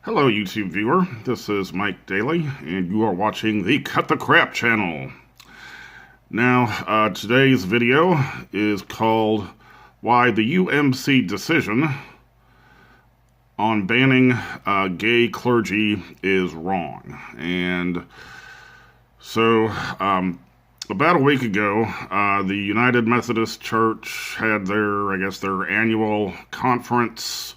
Hello, YouTube viewer. This is Mike Daly, and you are watching the Cut the Crap channel. Now, today's video is called Why the UMC Decision on Banning Gay Clergy is Wrong. And so, about a week ago, the United Methodist Church had their annual conference.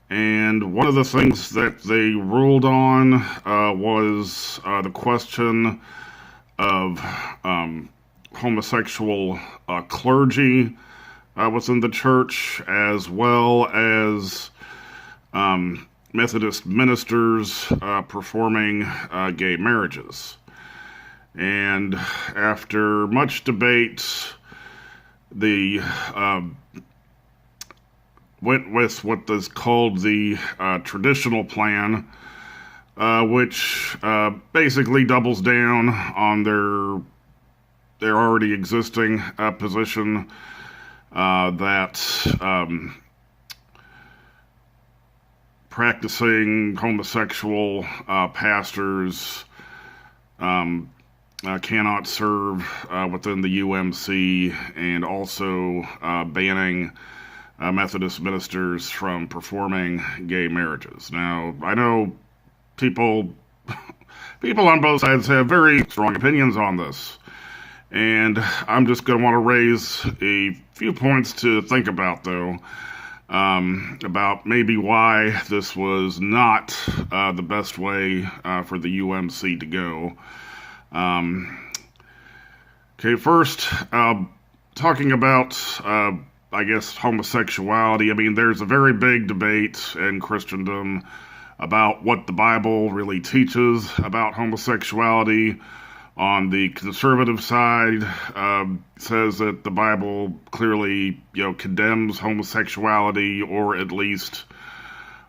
And one of the things that they ruled on was the question of homosexual clergy within the church, as well as Methodist ministers performing gay marriages. And after much debate, the went with what is called the traditional plan, which basically doubles down on their already existing position that practicing homosexual pastors cannot serve within the UMC, and also banning Methodist ministers from performing gay marriages. Now, I know people on both sides have very strong opinions on this, and I'm just going to want to raise a few points to think about, though, about maybe why this was not the best way for the UMC to go. Okay, first, talking about homosexuality. I mean, there's a very big debate in Christendom about what the Bible really teaches about homosexuality. On the conservative side, says that the Bible clearly, condemns homosexuality, or at least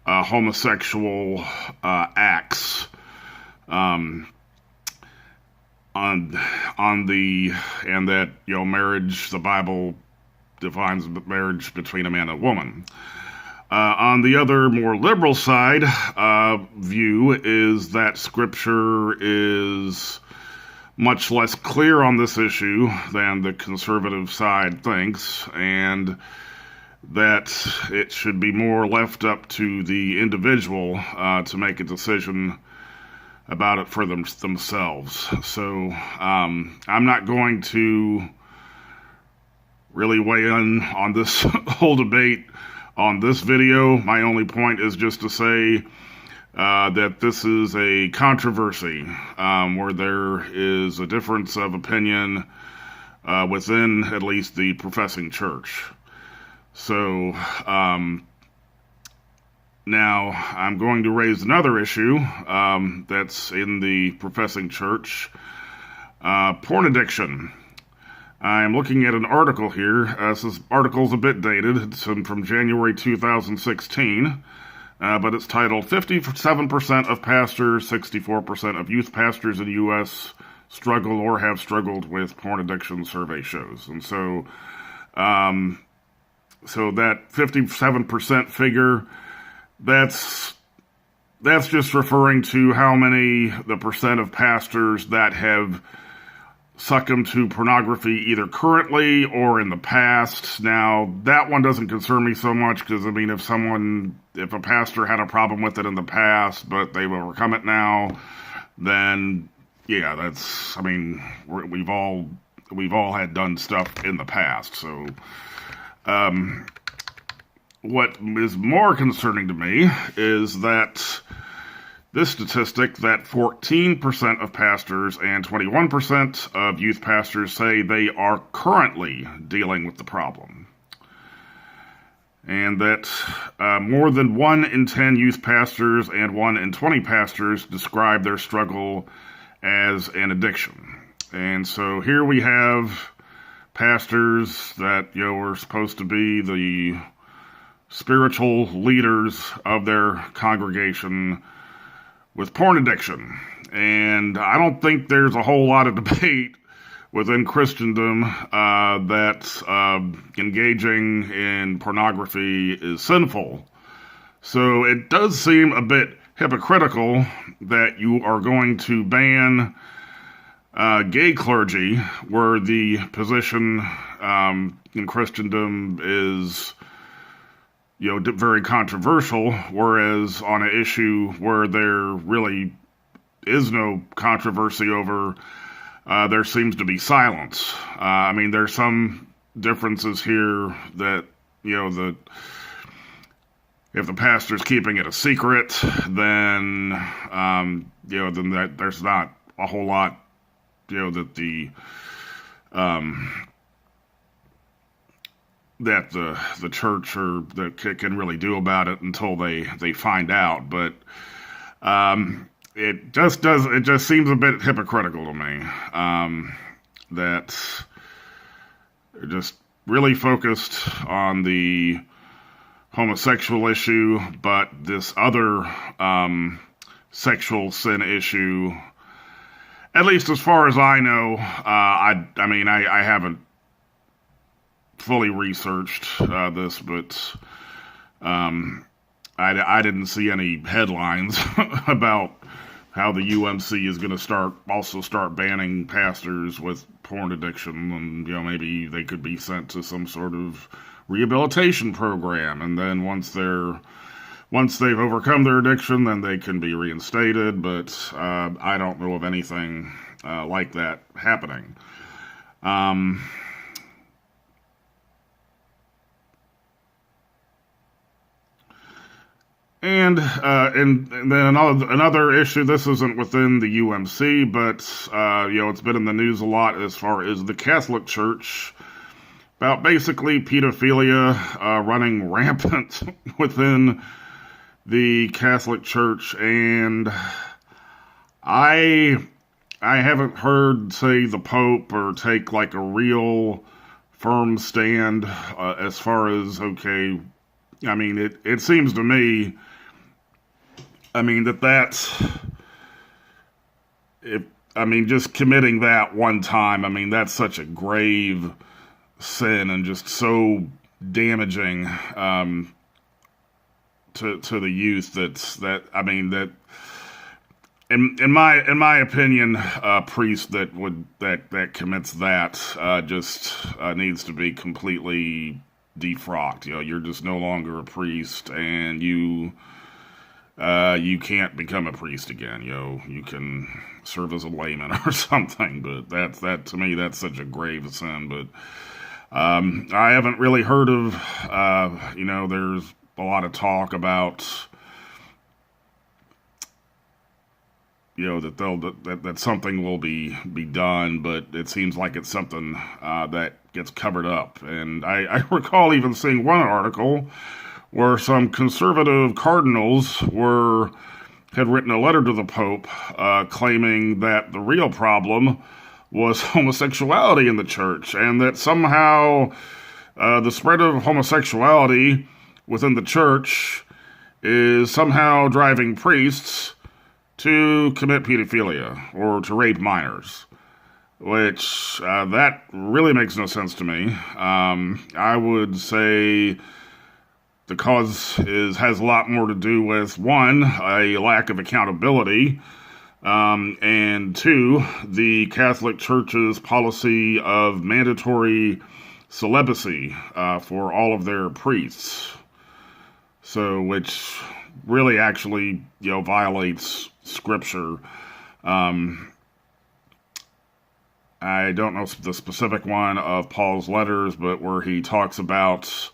homosexual acts. And that, marriage, the Bible defines marriage between a man and a woman. On the other, more liberal side view is that Scripture is much less clear on this issue than the conservative side thinks, and that it should be more left up to the individual to make a decision about it for themselves. So I'm not going to really weigh in on this whole debate on this video. My only point is just to say that this is a controversy where there is a difference of opinion within at least the professing church. So now I'm going to raise another issue that's in the professing church, porn addiction. I'm looking at an article here. This article's a bit dated. It's from January 2016, but it's titled 57% of pastors, 64% of youth pastors in the U.S. struggle or have struggled with porn addiction, survey shows. And so that 57% figure, that's just referring to how many, the percent of pastors that have succumb to pornography either currently or in the past. Now, that one doesn't concern me so much, because, I mean, if a pastor had a problem with it in the past, but they've overcome it now, then, yeah, that's, I mean, we've all had done stuff in the past. So, what is more concerning to me is that this statistic, that 14% of pastors and 21% of youth pastors say they are currently dealing with the problem. And that more than 1 in 10 youth pastors and 1 in 20 pastors describe their struggle as an addiction. And so here we have pastors that, are supposed to be the spiritual leaders of their congregation with porn addiction. And I don't think there's a whole lot of debate within Christendom that engaging in pornography is sinful. So it does seem a bit hypocritical that you are going to ban gay clergy, where the position in Christendom is, very controversial, whereas on an issue where there really is no controversy over, there seems to be silence. There's some differences here that, if the pastor's keeping it a secret, then, then that there's not a whole lot, that the church or that can really do about it until they find out. But it just seems a bit hypocritical to me, that they're just really focused on the homosexual issue, but this other sexual sin issue, at least as far as I know, I haven't fully researched this, but I didn't see any headlines about how the UMC is going to start banning pastors with porn addiction, and maybe they could be sent to some sort of rehabilitation program, and then once they've overcome their addiction, then they can be reinstated. But I don't know of anything like that happening. And then another issue. This isn't within the UMC, but it's been in the news a lot as far as the Catholic Church, about basically pedophilia running rampant within the Catholic Church, and I haven't heard, say, the Pope or take like a real firm stand as far as, okay, it seems to me, just committing that one time, that's such a grave sin and just so damaging to the youth that in my opinion, a priest that commits that just needs to be completely defrocked. You're just no longer a priest, and you can't become a priest again. You can serve as a layman or something, but that to me, that's such a grave sin. But I haven't really heard of, there's a lot of talk about, that something will be done, but it seems like it's something that gets covered up. And I recall even seeing one article where some conservative cardinals had written a letter to the Pope claiming that the real problem was homosexuality in the church, and that somehow the spread of homosexuality within the church is somehow driving priests to commit pedophilia or to rape minors, which that really makes no sense to me. I would say the cause has a lot more to do with, one, a lack of accountability, and two, the Catholic Church's policy of mandatory celibacy for all of their priests. So, which really actually, violates Scripture. I don't know the specific one of Paul's letters, but where he talks about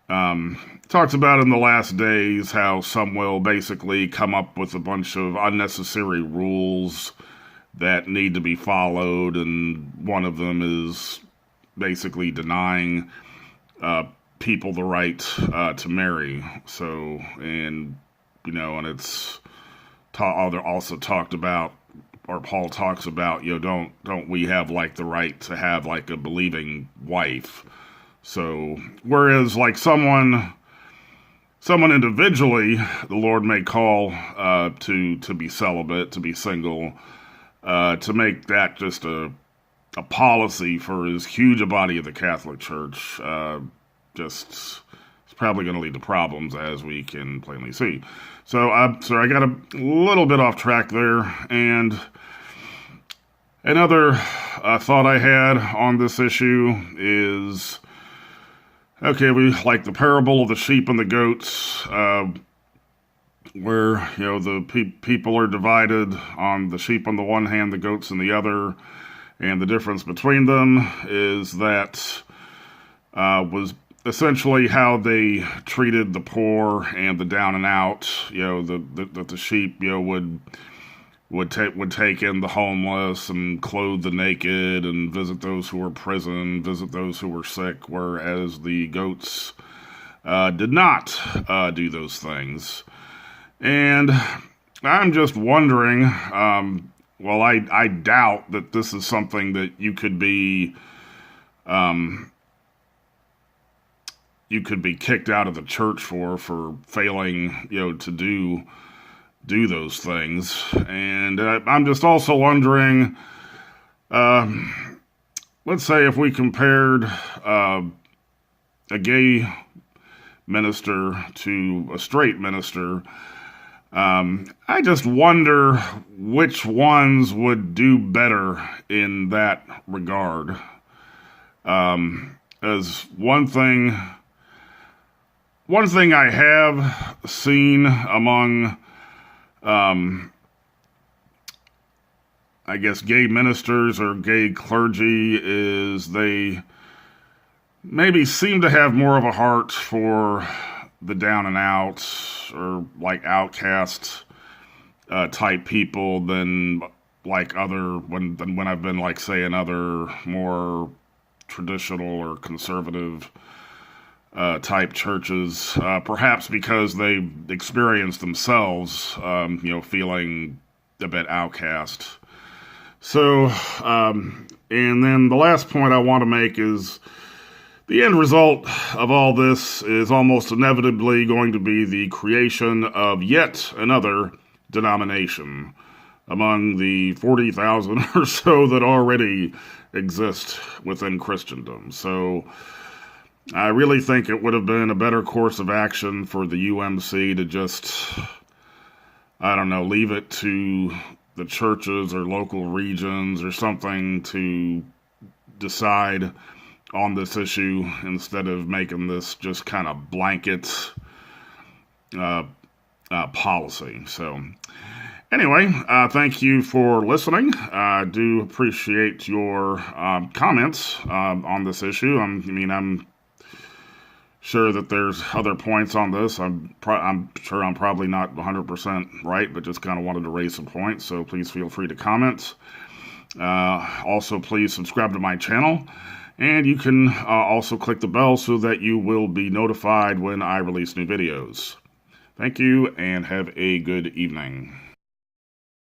in the last days how some will basically come up with a bunch of unnecessary rules that need to be followed, and one of them is basically denying people the right to marry. So, and it's also talked about, or Paul talks about, don't we have like the right to have like a believing wife? So, whereas like someone individually, the Lord may call to be celibate, to be single, to make that just a policy for as huge a body of the Catholic Church, just it's probably going to lead to problems, as we can plainly see. So, I got a little bit off track there, and another thought I had on this issue is, okay, we like the parable of the sheep and the goats, where, the people are divided on the sheep on the one hand, the goats on the other, and the difference between them is that was essentially how they treated the poor and the down and out. The sheep, would take in the homeless and clothe the naked and visit those who were in prison, visit those who were sick, whereas the goats did not do those things. And I'm just wondering, I doubt that this is something that you could be kicked out of the church for failing, to do those things. And I'm just also wondering, let's say if we compared a gay minister to a straight minister, I just wonder which ones would do better in that regard. As one thing I have seen among, I guess, gay ministers or gay clergy is they maybe seem to have more of a heart for the down and out or like outcast type people than like when I've been like, say, in other more traditional or conservative type churches, perhaps because they experienced themselves, feeling a bit outcast. So, and then the last point I want to make is the end result of all this is almost inevitably going to be the creation of yet another denomination among the 40,000 or so that already exist within Christendom. So I really think it would have been a better course of action for the UMC to just, leave it to the churches or local regions or something to decide on this issue instead of making this just kind of blanket policy. So anyway, thank you for listening. I do appreciate your comments on this issue. I'm sure that there's other points on this. I'm sure I'm probably not 100% right, but just kind of wanted to raise some points. So please feel free to comment. Also, please subscribe to my channel. And you can also click the bell so that you will be notified when I release new videos. Thank you, and have a good evening.